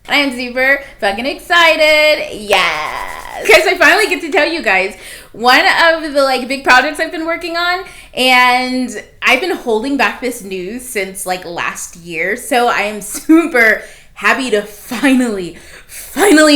I am super fucking excited. Yes. Because I finally get to tell you guys one of the big projects I've been working on, and I've been holding back this news since last year. So I am super happy to finally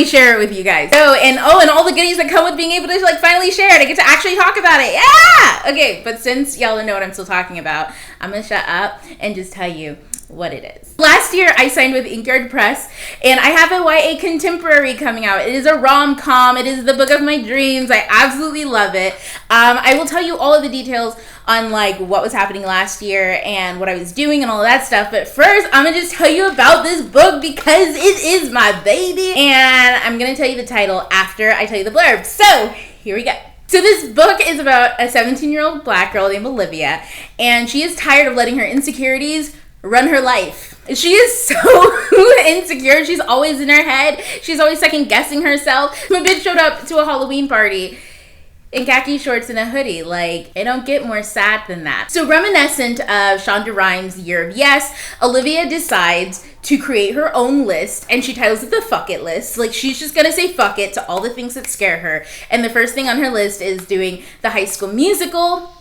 share it with you guys. And all the goodies that come with being able to finally share it. I get to actually talk about it. Yeah! Okay, but since y'all know what I'm still talking about, I'm gonna shut up and just tell you what it is. Last year, I signed with Inkyard Press, and I have a YA contemporary coming out. It is a rom-com. It is the book of my dreams. I absolutely love it. I will tell you all of the details on what was happening last year and what I was doing and all of that stuff. But first, I'm gonna just tell you about this book because it is my baby, and I'm gonna tell you the title after I tell you the blurb. So here we go. So this book is about a 17-year-old black girl named Olivia, and she is tired of letting her insecurities run her life. She is so insecure. She's always in her head. She's always second guessing herself. My bitch showed up to a Halloween party in khaki shorts and a hoodie. It don't get more sad than that. So reminiscent of Shonda Rhimes' Year of Yes, Olivia decides to create her own list, and she titles it the Fuck It list. She's just gonna say fuck it to all the things that scare her. And the first thing on her list is doing the High School Musical,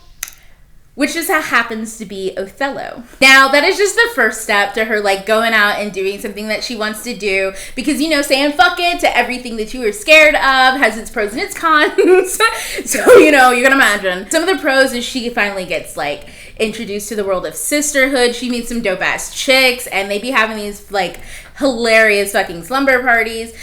which just happens to be Othello. Now, that is just the first step to her going out and doing something that she wants to do, because saying fuck it to everything that you were scared of has its pros and its cons. So, you can imagine. Some of the pros is she finally gets introduced to the world of sisterhood. She meets some dope ass chicks, and they be having these hilarious fucking slumber parties.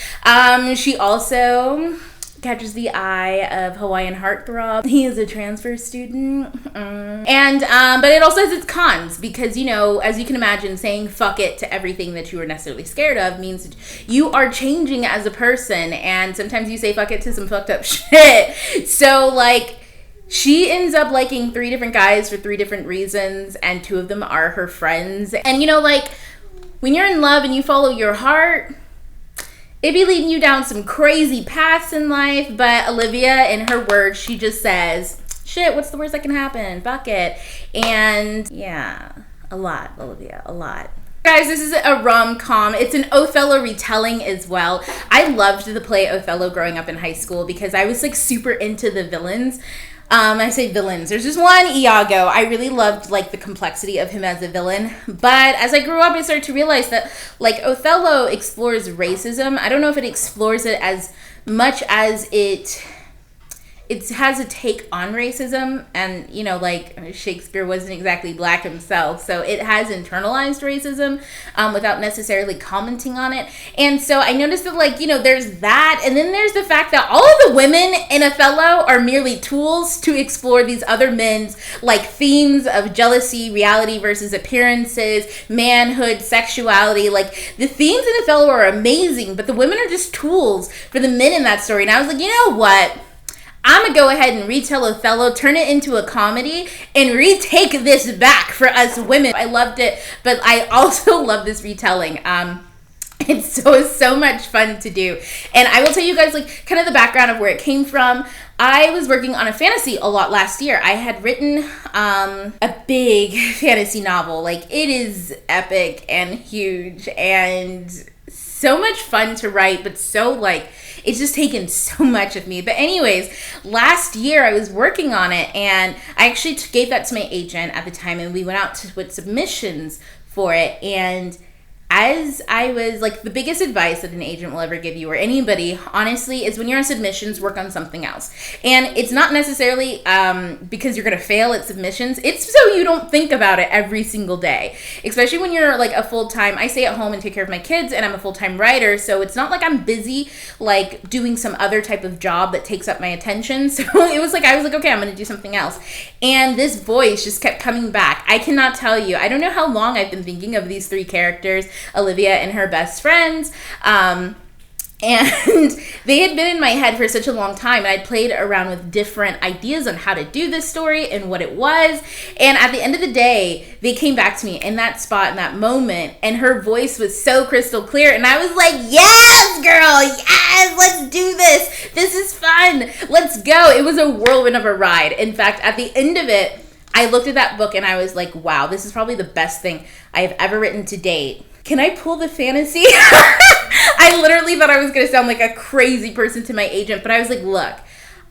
She also catches the eye of Hawaiian Heartthrob. He is a transfer student. But it also has its cons, because, as you can imagine, saying fuck it to everything that you were necessarily scared of means that you are changing as a person, and sometimes you say fuck it to some fucked up shit. So, she ends up liking 3 different guys for 3 different reasons, and 2 of them are her friends. And, when you're in love and you follow your heart, it be leading you down some crazy paths in life. But Olivia, in her words, she just says, shit, what's the worst that can happen? Fuck it. And yeah, a lot, Olivia, a lot. Guys, this is a rom-com. It's an Othello retelling as well. I loved the play Othello growing up in high school because I was super into the villains. I say villains. There's just one, Iago. I really loved the complexity of him as a villain. But as I grew up, I started to realize that Othello explores racism. I don't know if it explores it as much as it has a take on racism, and Shakespeare wasn't exactly black himself, so it has internalized racism without necessarily commenting on it. And so I noticed that there's that, and then there's the fact that all of the women in Othello are merely tools to explore these other men's themes of jealousy, reality versus appearances, manhood, sexuality. The themes in Othello are amazing, but the women are just tools for the men in that story. And I was you know what? I'm going to go ahead and retell Othello, turn it into a comedy, and retake this back for us women. I loved it, but I also love this retelling. It's so much fun to do. And I will tell you guys kind of the background of where it came from. I was working on a fantasy a lot last year. I had written a big fantasy novel. It is epic and huge and so much fun to write, but it's just taken so much of me. But anyways, last year I was working on it, and I actually gave that to my agent at the time, and we went out with submissions for it. And as I was the biggest advice that an agent will ever give you, or anybody, honestly, is when you're on submissions, work on something else. And it's not necessarily because you're going to fail at submissions. It's so you don't think about it every single day, especially when you're a full-time. I stay at home and take care of my kids, and I'm a full-time writer, so it's not I'm busy doing some other type of job that takes up my attention. So it was I was okay, I'm going to do something else. And this voice just kept coming back. I cannot tell you. I don't know how long I've been thinking of these 3 characters, Olivia and her best friends. And they had been in my head for such a long time, and I'd played around with different ideas on how to do this story and what it was. And at the end of the day, they came back to me in that spot, in that moment, and her voice was so crystal clear. And I was yes, girl, yes, let's do this. This is fun. Let's go. It was a whirlwind of a ride. In fact, at the end of it, I looked at that book and I was wow, this is probably the best thing I have ever written to date. Can I pull the fantasy? I literally thought I was going to sound like a crazy person to my agent, but I was like, look,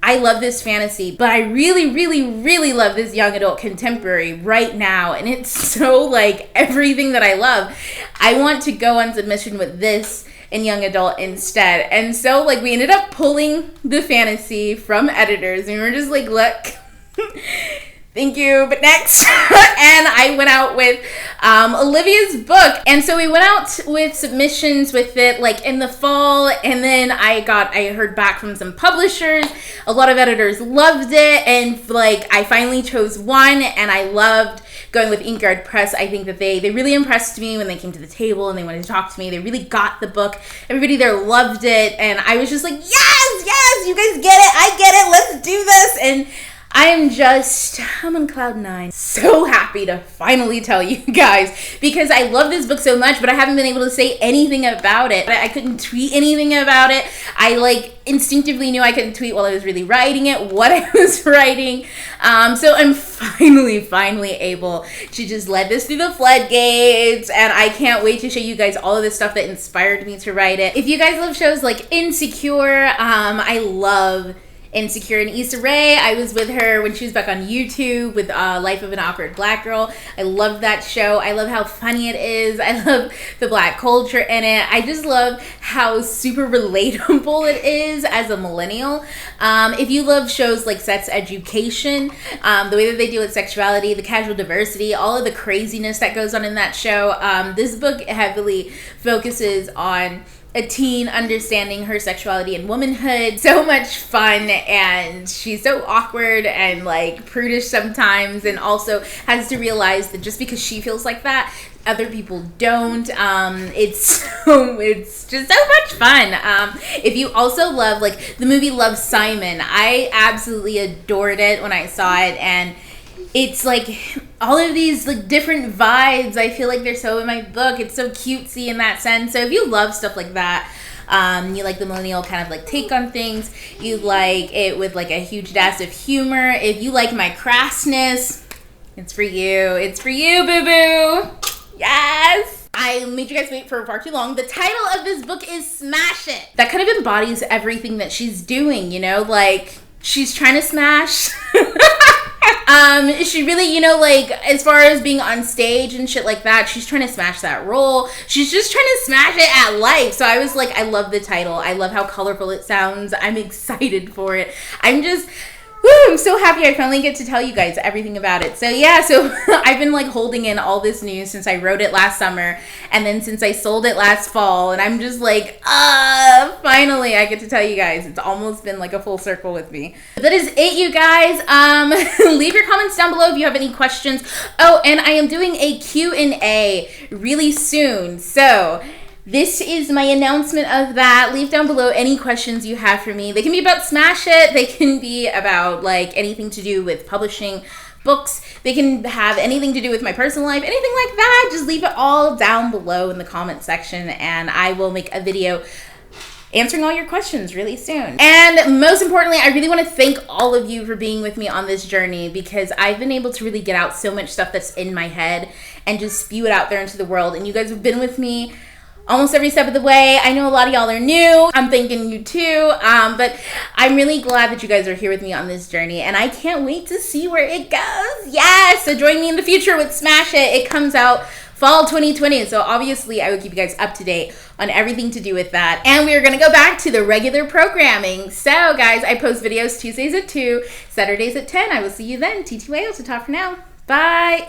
I love this fantasy, but I really, really, really love this young adult contemporary right now. And it's so like everything that I love. I want to go on submission with this and young adult instead. And so like we ended up pulling the fantasy from editors and we were just like, look, thank you, but next. And I went out with Olivia's book. And so we went out with submissions with it like in the fall. And then I heard back from some publishers. A lot of editors loved it. And like I finally chose one and I loved going with Inkguard Press. I think that they really impressed me when they came to the table and they wanted to talk to me. They really got the book. Everybody there loved it. And I was just like, yes, you guys get it. I get it. Let's do this. And I'm on cloud 9. So happy to finally tell you guys because I love this book so much, but I haven't been able to say anything about it. I couldn't tweet anything about it. I like instinctively knew I couldn't tweet while I was really writing it, what I was writing. So I'm finally able to just let this through the floodgates, and I can't wait to show you guys all of the stuff that inspired me to write it. If you guys love shows like Insecure, I love Insecure and Issa Rae. I was with her when she was back on YouTube with Life of an Awkward Black Girl. I love that show. I love how funny it is. I love the Black culture in it. I just love how super relatable it is as a millennial. If you love shows like Sex Education, the way that they deal with sexuality, the casual diversity, all of the craziness that goes on in that show, this book heavily focuses on a teen understanding her sexuality and womanhood. So much fun, and she's so awkward and like prudish sometimes, and also has to realize that just because she feels like that, other people don't. It's just so much fun. If you also love like the movie Love, Simon, I absolutely adored it when I saw it, and it's like all of these like different vibes. I feel like they're so in my book. It's so cutesy in that sense. So if you love stuff like that, you like the millennial kind of like take on things, you like it with like a huge dash of humor, if you like my crassness, it's for you. It's for you, boo-boo. Yes! I made you guys wait for far too long. The title of this book is Smash It. That kind of embodies everything that she's doing, you know? Like, she's trying to smash. She really, you know, like, as far as being on stage and shit like that, she's trying to smash that role. She's just trying to smash it at life. So I was like, I love the title. I love how colorful it sounds. I'm excited for it. I'm so happy I finally get to tell you guys everything about it. So yeah, so I've been like holding in all this news since I wrote it last summer, and then since I sold it last fall, and I'm just like, finally I get to tell you guys. It's almost been like a full circle with me. That is it, you guys. Leave your comments down below if you have any questions. Oh, and I am doing a Q&A really soon. So this is my announcement of that. Leave down below any questions you have for me. They can be about Smash It. They can be about like anything to do with publishing books. They can have anything to do with my personal life, anything like that. Just leave it all down below in the comment section, and I will make a video answering all your questions really soon. And most importantly, I really want to thank all of you for being with me on this journey, because I've been able to really get out so much stuff that's in my head and just spew it out there into the world. And you guys have been with me almost every step of the way. I know a lot of y'all are new. I'm thanking you too. But I'm really glad that you guys are here with me on this journey, and I can't wait to see where it goes. Yes, so join me in the future with Smash It. It comes out fall 2020, so obviously I will keep you guys up to date on everything to do with that. And we are gonna go back to the regular programming. So guys, I post videos Tuesdays at 2, Saturdays at 10. I will see you then. TTYO, so talk for now. Bye.